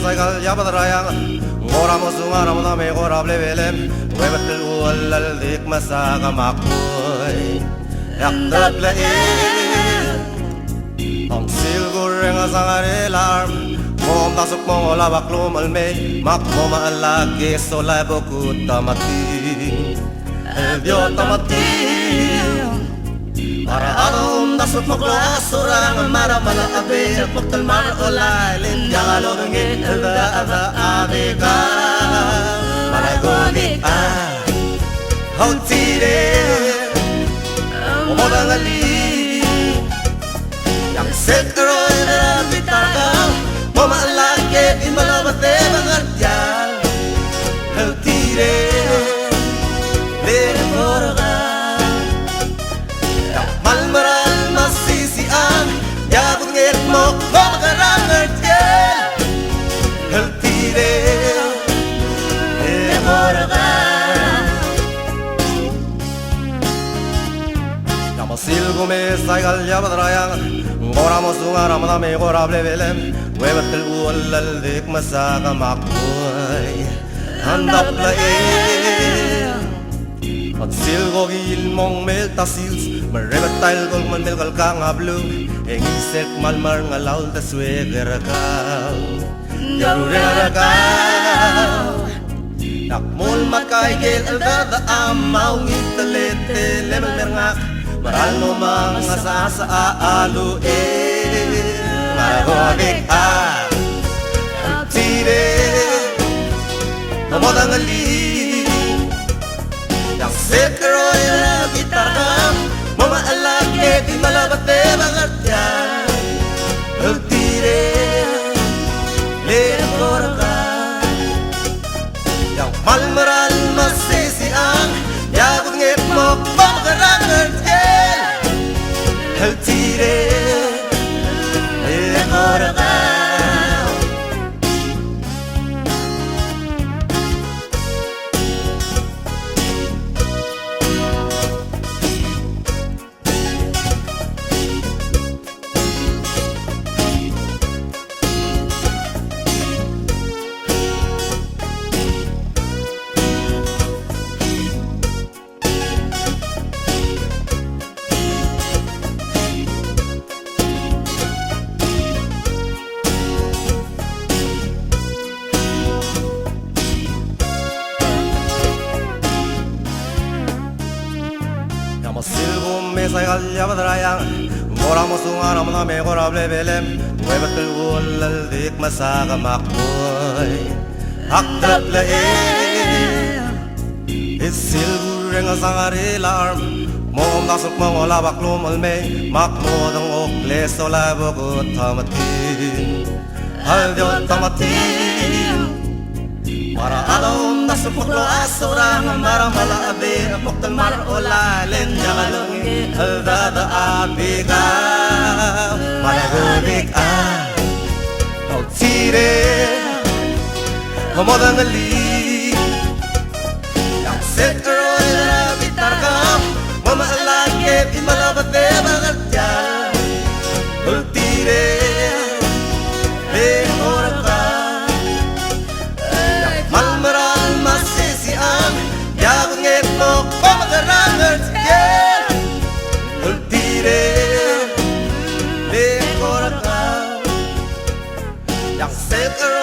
saygal yabadrayang ngora musunga ramona me ngora blebelem webetel ulal dik masaka makoy yakdab lain ang silgureng asangare alarm mom dasok mo labak lumalme makmo maalagi solay bukut tamati eldio tamati para anom dasok mo klasurang mara mala abe poktal mar olay linjalo ngin elda ada abega para goni how tire omodangali yang sekro ina bitarga mama lagi imalabate bangarjal how tire le morga malmaral masisian yabungit mo magarangarjal how tire le morga silgo me saygal yabadrayang ngora musunga ramona me ngora blebelem webetel ulal dik masaka makoy handap lain at silgo gilmong mel tasils marebetal gol man mel kang ablu engisek malmar ngalaw da swegerakaw yarurerakaw nakmul makay gel alda amaw ngitalete lemel merngak marano mga sasaalu maragobik tire namodangali yang sekro ina gitarga mama alake di malabate bangartya tire le korka yang malmaral masisiang yabut ngit mo pamagarangartya how tire le morga silgo me saygal yabadrayang ngora musunga ramona me ngora blebelem webetel ulal dik masaka makoy akdab lain isilgureng asangare alarm mom dasok mo labak lumalme makmo dang okle solay bukut tamatin haldio tamatin para alam dasok mo asurang mara mala abe poktal mar olalen jagalungi aldada abiga maragobik how tire homodangali yang sekro ina bitarga mama lagi imalabate bangartya how tire le morga malmaral masisian yabungit mo pamagarangartya how tire le korka yang sekro